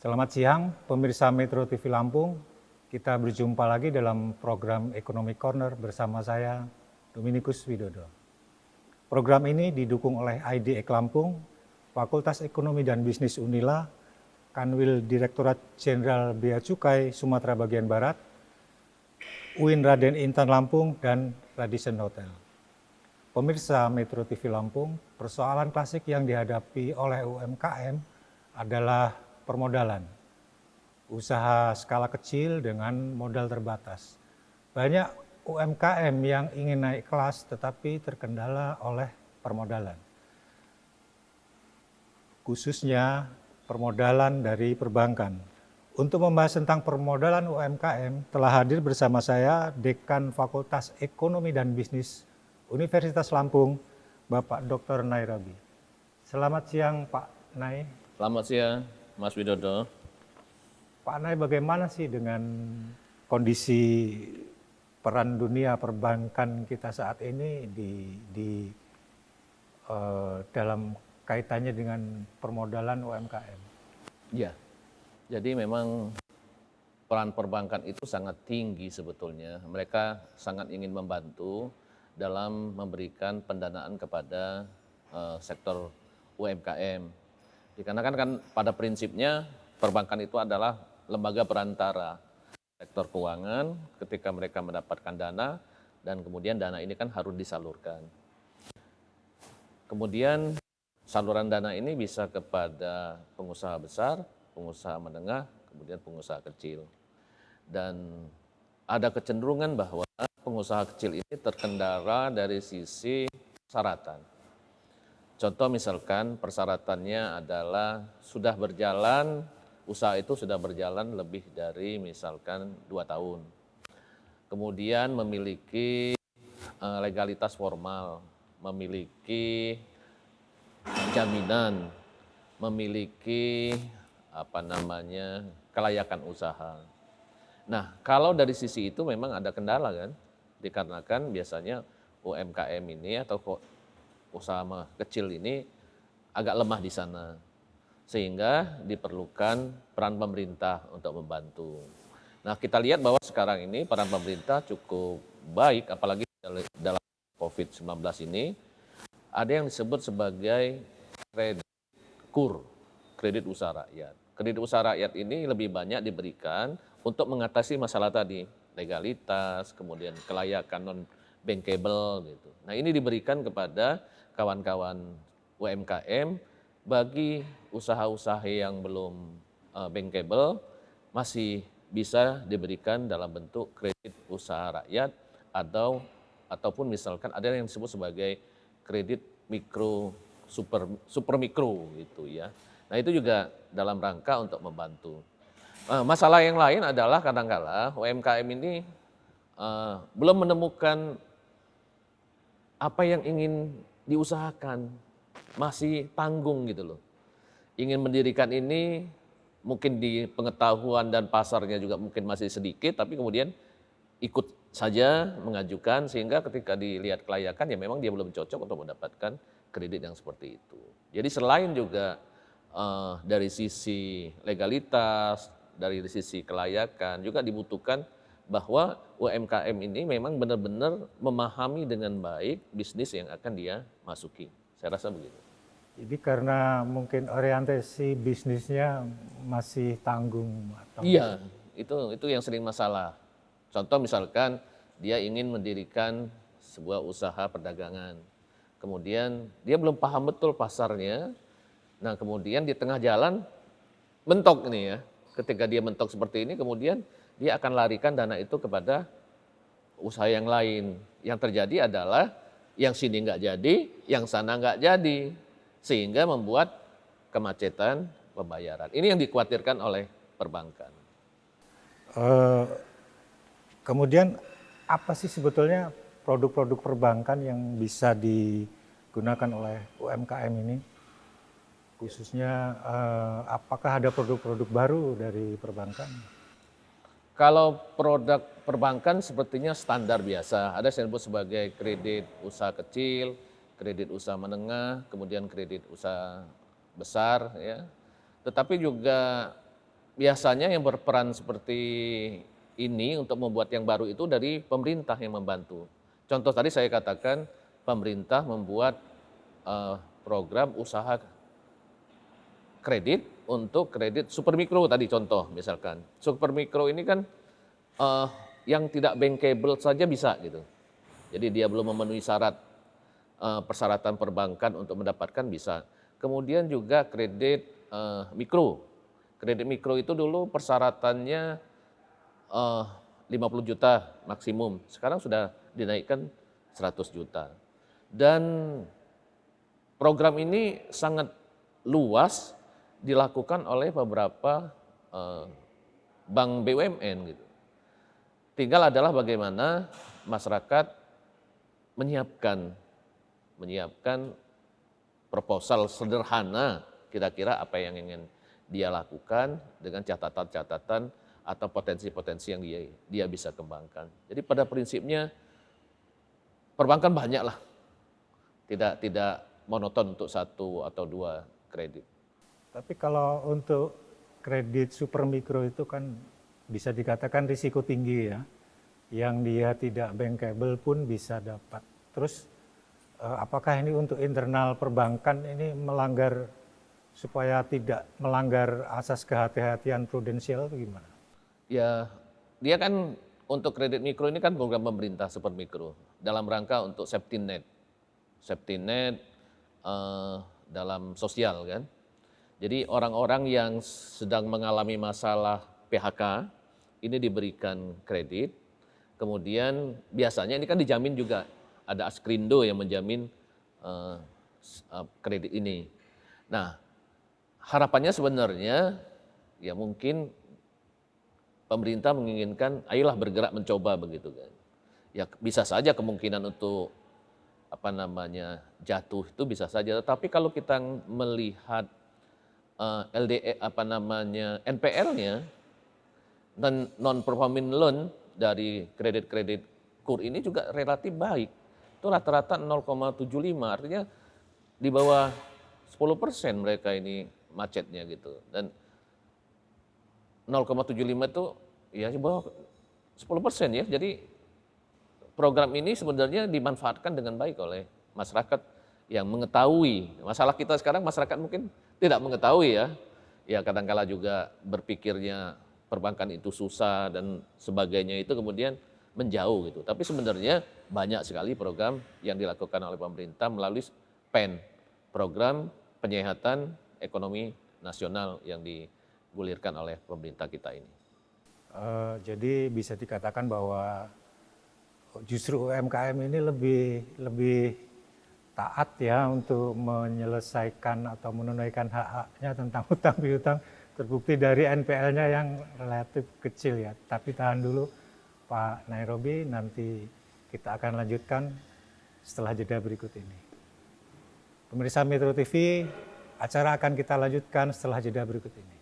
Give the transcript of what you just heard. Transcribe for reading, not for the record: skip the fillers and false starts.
Selamat siang, pemirsa Metro TV Lampung. Kita berjumpa lagi dalam program Ekonomi Corner bersama saya, Dominikus Widodo. Program ini didukung oleh IDEK Lampung, Fakultas Ekonomi dan Bisnis Unila, Kanwil Direktorat Jenderal Bea Cukai Sumatera Bagian Barat, UIN Raden Intan Lampung, dan Radisson Hotel. Pemirsa Metro TV Lampung, persoalan klasik yang dihadapi oleh UMKM adalah permodalan. Usaha skala kecil dengan modal terbatas. Banyak UMKM yang ingin naik kelas tetapi terkendala oleh permodalan. Khususnya permodalan dari perbankan. Untuk membahas tentang permodalan UMKM telah hadir bersama saya Dekan Fakultas Ekonomi dan Bisnis Universitas Lampung, Bapak Dr. Nay Rabi. Selamat siang Pak Nay. Selamat siang Mas Widodo. Pak Nay, bagaimana sih dengan kondisi peran dunia perbankan kita saat ini dalam kaitannya dengan permodalan UMKM? Ya, jadi memang peran perbankan itu sangat tinggi sebetulnya. Mereka sangat ingin membantu dalam memberikan pendanaan kepada sektor UMKM. Dikarenakan kan pada prinsipnya perbankan itu adalah lembaga perantara sektor keuangan ketika mereka mendapatkan dana dan kemudian dana ini kan harus disalurkan. Kemudian saluran dana ini bisa kepada pengusaha besar, pengusaha menengah, kemudian pengusaha kecil. Dan ada kecenderungan bahwa pengusaha kecil ini terkendala dari sisi persyaratan. Contoh misalkan persyaratannya adalah sudah berjalan, usaha itu sudah berjalan lebih dari misalkan 2 tahun. Kemudian memiliki legalitas formal, memiliki jaminan, memiliki kelayakan usaha. Nah, kalau dari sisi itu memang ada kendala kan, dikarenakan biasanya UMKM ini atau usaha kecil ini agak lemah di sana, sehingga diperlukan peran pemerintah untuk membantu. Nah, kita lihat bahwa sekarang ini peran pemerintah cukup baik, apalagi dalam COVID-19 ini, ada yang disebut sebagai kredit KUR, kredit usaha rakyat. Kredit usaha rakyat ini lebih banyak diberikan untuk mengatasi masalah tadi, legalitas, kemudian kelayakan non-bankable gitu. Nah, ini diberikan kepada kawan-kawan UMKM bagi usaha-usaha yang belum bankable masih bisa diberikan dalam bentuk kredit usaha rakyat ataupun misalkan ada yang disebut sebagai kredit mikro super mikro gitu ya. Nah, itu juga dalam rangka untuk membantu. Masalah yang lain adalah kadang-kala UMKM ini belum menemukan apa yang ingin diusahakan, masih tanggung gitu loh. Ingin mendirikan ini mungkin di pengetahuan dan pasarnya juga mungkin masih sedikit, tapi kemudian ikut saja mengajukan sehingga ketika dilihat kelayakan ya memang dia belum cocok untuk mendapatkan kredit yang seperti itu. Jadi selain juga dari sisi legalitas, dari sisi kelayakan juga dibutuhkan bahwa UMKM ini memang benar-benar memahami dengan baik bisnis yang akan dia masuki. Saya rasa begitu. Jadi karena mungkin orientasi bisnisnya masih tanggung atau Iya, itu yang sering masalah. Contoh misalkan dia ingin mendirikan sebuah usaha perdagangan. Kemudian dia belum paham betul pasarnya. Nah, kemudian di tengah jalan mentok nih ya. Ketika dia mentok seperti ini kemudian dia akan larikan dana itu kepada usaha yang lain. Yang terjadi adalah yang sini nggak jadi, yang sana nggak jadi. Sehingga membuat kemacetan pembayaran. Ini yang dikhawatirkan oleh perbankan. Kemudian apa sih sebetulnya produk-produk perbankan yang bisa digunakan oleh UMKM ini? Khususnya apakah ada produk-produk baru dari perbankan? Kalau produk perbankan sepertinya standar biasa. Ada yang disebut sebagai kredit usaha kecil, kredit usaha menengah, kemudian kredit usaha besar ya. Tetapi juga biasanya yang berperan seperti ini untuk membuat yang baru itu dari pemerintah yang membantu. Contoh tadi saya katakan pemerintah membuat program usaha kredit untuk kredit super mikro tadi contoh misalkan. Super mikro ini kan yang tidak bankable saja bisa gitu. Jadi dia belum memenuhi syarat persyaratan perbankan untuk mendapatkan bisa. Kemudian juga kredit mikro. Kredit mikro itu dulu persyaratannya 50 juta maksimum. Sekarang sudah dinaikkan 100 juta. Dan program ini sangat luas dilakukan oleh beberapa bank BUMN gitu. Tinggal adalah bagaimana masyarakat menyiapkan proposal sederhana kira-kira apa yang ingin dia lakukan dengan catatan-catatan atau potensi-potensi yang dia bisa kembangkan. Jadi pada prinsipnya perbankan banyak lah, tidak monoton untuk satu atau dua kredit. Tapi kalau untuk kredit super mikro itu kan bisa dikatakan risiko tinggi ya, yang dia tidak bankable pun bisa dapat. Terus apakah ini untuk internal perbankan ini melanggar supaya tidak melanggar asas kehati-hatian prudensial atau gimana? Ya, dia kan untuk kredit mikro ini kan program pemerintah super mikro dalam rangka untuk safety net dalam sosial kan. Jadi orang-orang yang sedang mengalami masalah PHK ini diberikan kredit, kemudian biasanya ini kan dijamin juga ada Askrindo yang menjamin kredit ini. Nah, harapannya sebenarnya ya mungkin pemerintah menginginkan ayolah bergerak mencoba begitu kan. Ya bisa saja kemungkinan untuk jatuh itu bisa saja, tapi kalau kita melihat LDE NPL-nya dan non performing loan dari kredit-kredit KUR ini juga relatif baik. Itu rata-rata 0,75, artinya di bawah 10% mereka ini macetnya gitu. Dan 0,75 itu ya di bawah 10% ya. Jadi program ini sebenarnya dimanfaatkan dengan baik oleh masyarakat yang mengetahui. Masalah kita sekarang masyarakat mungkin tidak mengetahui ya. Ya kadang-kala juga berpikirnya perbankan itu susah dan sebagainya itu kemudian menjauh gitu. Tapi sebenarnya banyak sekali program yang dilakukan oleh pemerintah melalui PEN, program penyehatan ekonomi nasional yang digulirkan oleh pemerintah kita ini. Jadi bisa dikatakan bahwa justru UMKM ini lebih taat ya untuk menyelesaikan atau menunaikan hak-haknya tentang hutang piutang, terbukti dari NPL-nya yang relatif kecil ya. Tapi tahan dulu Pak Nairobi, nanti kita akan lanjutkan setelah jeda berikut ini. Pemirsa Metro TV, acara akan kita lanjutkan setelah jeda berikut ini.